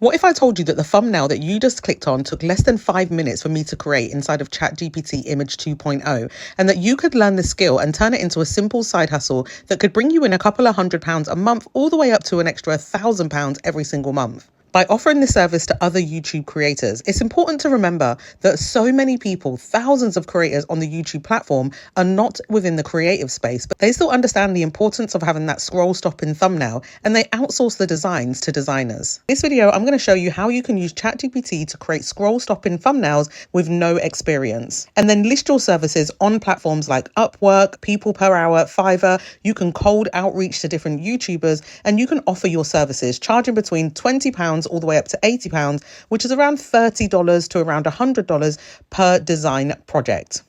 What if I told you that the thumbnail that you just clicked on took less than 5 minutes for me to create inside of ChatGPT Image 2.0, and that you could learn this skill and turn it into a simple side hustle that could bring you in a couple of £100 a month, all the way up to an extra £1,000 every single month? By offering this service to other YouTube creators, it's important to remember that so many people, thousands of creators on the YouTube platform, are not within the creative space, but they still understand the importance of having that scroll stopping thumbnail, and they outsource the designs to designers. In this video, I'm going to show you how you can use ChatGPT to create scroll stopping thumbnails with no experience, and then list your services on platforms like Upwork, People Per Hour, Fiverr. You can cold outreach to different YouTubers, and you can offer your services charging between £20 all the way up to £80, which is around $30 to around $100 per design project.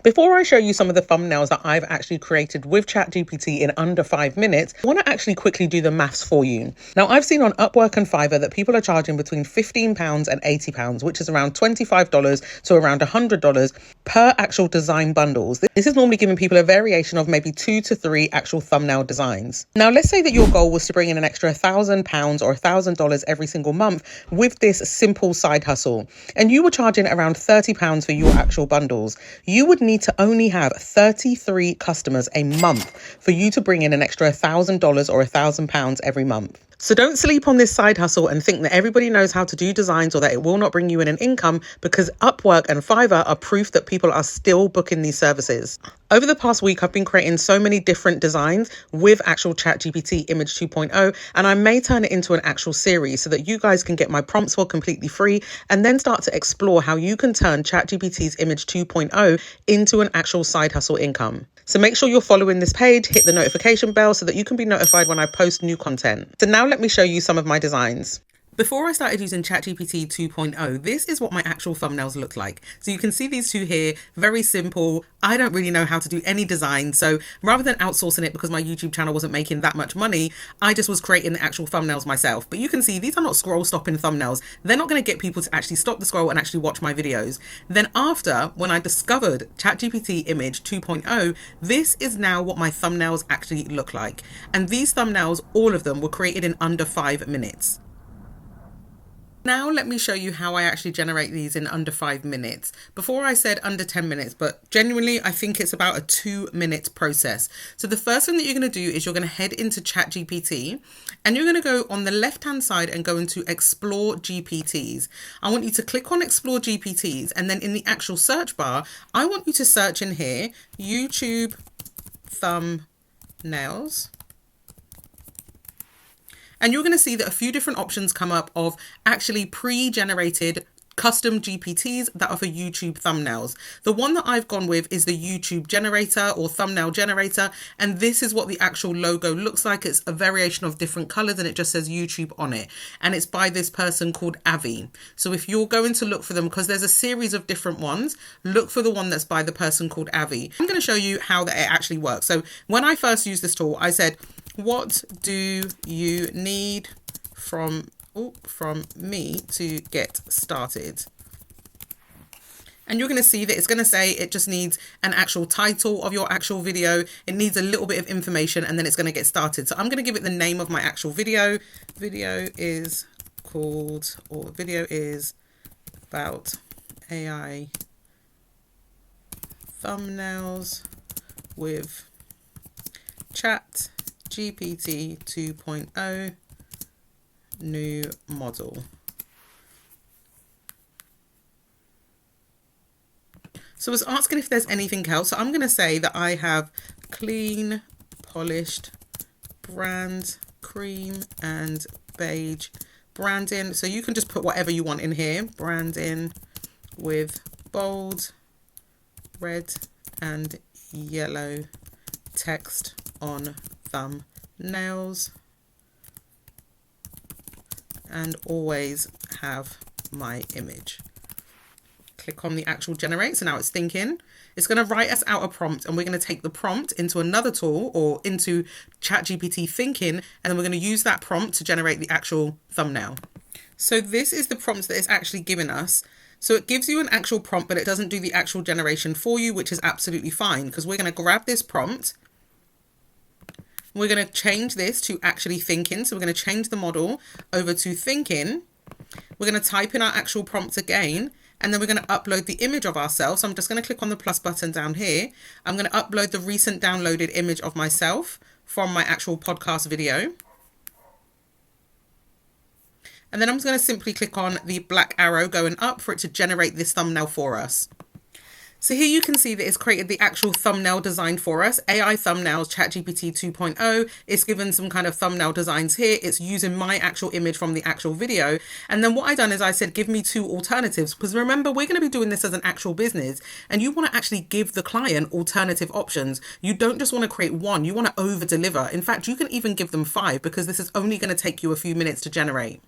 Before I show you some of the thumbnails that I've actually created with ChatGPT in under 5 minutes, I want to actually quickly do the maths for you. Now, I've seen on Upwork and Fiverr that people are charging between £15 and £80, which is around $25 to around $100 per actual design bundles. This is normally giving people a variation of maybe 2 to 3 actual thumbnail designs. Now, let's say that your goal was to bring in an extra £1,000 or $1,000 every single month with this simple side hustle, and you were charging around £30 for your actual bundles. You would need to only have 33 customers a month for you to bring in an extra $1,000 or £1,000 every month. So don't sleep on this side hustle and think that everybody knows how to do designs or that it will not bring you in an income, because Upwork and Fiverr are proof that people are still booking these services. Over the past week, I've been creating so many different designs with actual ChatGPT Image 2.0, and I may turn it into an actual series so that you guys can get my prompts for completely free and then start to explore how you can turn ChatGPT's Image 2.0 into an actual side hustle income. So make sure you're following this page, hit the notification bell so that you can be notified when I post new content. So now let me show you some of my designs. Before I started using ChatGPT 2.0, this is what my actual thumbnails look like. So you can see these two here, very simple. I don't really know how to do any design. So rather than outsourcing it because my YouTube channel wasn't making that much money, I just was creating the actual thumbnails myself. But you can see these are not scroll stopping thumbnails. They're not going to get people to actually stop the scroll and actually watch my videos. Then after, when I discovered ChatGPT Image 2.0, this is now what my thumbnails actually look like. And these thumbnails, all of them, were created in under 5 minutes. Now let me show you how I actually generate these in under 5 minutes. Before I said under 10 minutes, but genuinely I think it's about a 2-minute process. So the first thing that you're going to do is you're going to head into ChatGPT, and you're going to go on the left hand side and go into Explore GPTs. I want you to click on Explore GPTs, and then in the actual search bar, I want you to search in here YouTube thumbnails. And you're going to see that a few different options come up of actually pre-generated custom GPTs that are for YouTube thumbnails. The one that I've gone with is the YouTube generator or thumbnail generator. And this is what the actual logo looks like. It's a variation of different colors and it just says YouTube on it. And it's by this person called Avi. So if you're going to look for them, because there's a series of different ones, look for the one that's by the person called Avi. I'm going to show you how that it actually works. So when I first used this tool, I said, what do you need from me to get started? And you're going to see that it's going to say it just needs an actual title of your actual video. It needs a little bit of information, and then it's going to get started. So I'm going to give it the name of my actual video. Video is called, or video is about AI thumbnails with ChatGPT 2.0 new model. So it's asking if there's anything else. So I'm going to say that I have clean, polished, brand, cream and beige branding. So you can just put whatever you want in here. Branding with bold, red and yellow text on thumbnails. And always have my image. Click on the actual generate. So now it's thinking. It's going to write us out a prompt, and we're going to take the prompt into another tool or into ChatGPT thinking, and then we're going to use that prompt to generate the actual thumbnail. So this is the prompt that it's actually given us. So it gives you an actual prompt, but it doesn't do the actual generation for you, which is absolutely fine, because we're going to grab this prompt. We're going to change this to actually thinking. So we're going to change the model over to thinking. We're going to type in our actual prompt again, and then we're going to upload the image of ourselves. So I'm just going to click on the plus button down here. I'm going to upload the recent downloaded image of myself from my actual podcast video. And then I'm just going to simply click on the black arrow going up for it to generate this thumbnail for us. So here you can see that it's created the actual thumbnail design for us. AI thumbnails, ChatGPT 2.0. It's given some kind of thumbnail designs here. It's using my actual image from the actual video. And then what I done is I said, give me 2 alternatives, because remember, we're going to be doing this as an actual business, and you want to actually give the client alternative options. You don't just want to create one, you want to over deliver. In fact, you can even give them 5, because this is only going to take you a few minutes to generate.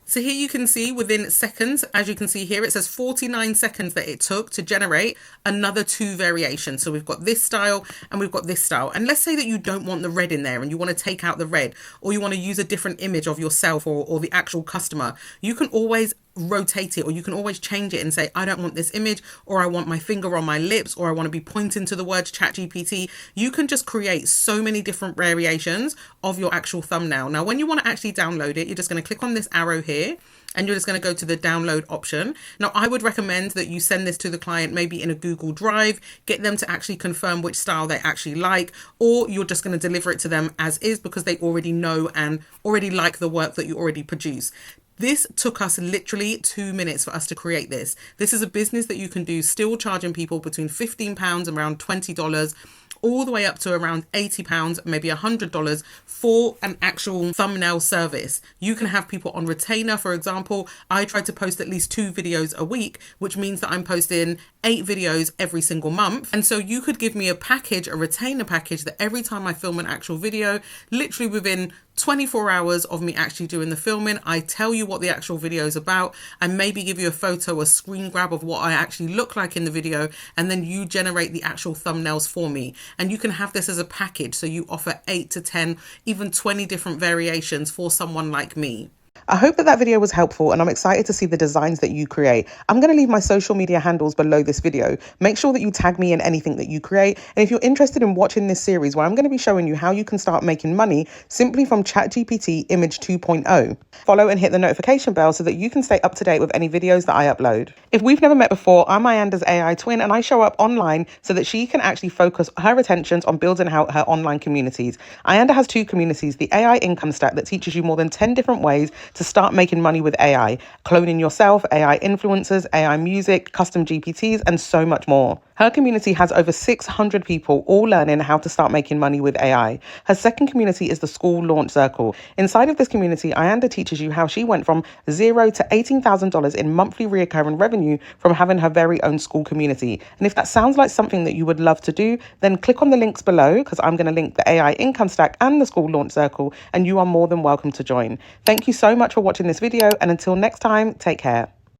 So here you can see within seconds, as you can see here, it says 49 seconds that it took to generate another 2 variations. So we've got this style and we've got this style. And let's say that you don't want the red in there and you want to take out the red, or you want to use a different image of yourself or the actual customer. You can always rotate it, or you can always change it and say, I don't want this image, or I want my finger on my lips, or I want to be pointing to the words ChatGPT. You can just create so many different variations of your actual thumbnail. Now, when you want to actually download it, you're just going to click on this arrow here, and you're just going to go to the download option. Now, I would recommend that you send this to the client maybe in a Google Drive, get them to actually confirm which style they actually like, or you're just going to deliver it to them as is, because they already know and already like the work that you already produce. This took us literally 2 minutes for us to create this. This is a business that you can do still charging people between £15 and around $20, all the way up to around £80, maybe $100 for an actual thumbnail service. You can have people on retainer. For example, I try to post at least 2 videos a week, which means that I'm posting 8 videos every single month. And so you could give me a package, a retainer package, that every time I film an actual video, literally within 24 hours of me actually doing the filming, I tell you what the actual video is about, and maybe give you a photo, a screen grab of what I actually look like in the video, and then you generate the actual thumbnails for me. And you can have this as a package, so you offer 8 to 10, even 20 different variations for someone like me. I hope that video was helpful, and I'm excited to see the designs that you create. I'm going to leave my social media handles below this video. Make sure that you tag me in anything that you create. And if you're interested in watching this series where I'm going to be showing you how you can start making money simply from ChatGPT Image 2.0, follow and hit the notification bell so that you can stay up to date with any videos that I upload. If we've never met before, I'm Ayanda's AI twin, and I show up online so that she can actually focus her attentions on building out her online communities. Ayanda has 2 communities: the AI Income Stack, that teaches you more than 10 different ways to start making money with AI, cloning yourself, AI influencers, AI music, custom GPTs, and so much more. Her community has over 600 people all learning how to start making money with AI. Her second community is the Skool Launch Circle. Inside of this community, Ayanda teaches you how she went from $0 to $18,000 in monthly recurring revenue from having her very own school community. And if that sounds like something that you would love to do, then click on the links below, because I'm going to link the AI Income Stack and the Skool Launch Circle, and you are more than welcome to join. Thank you so much for watching this video, and until next time, take care.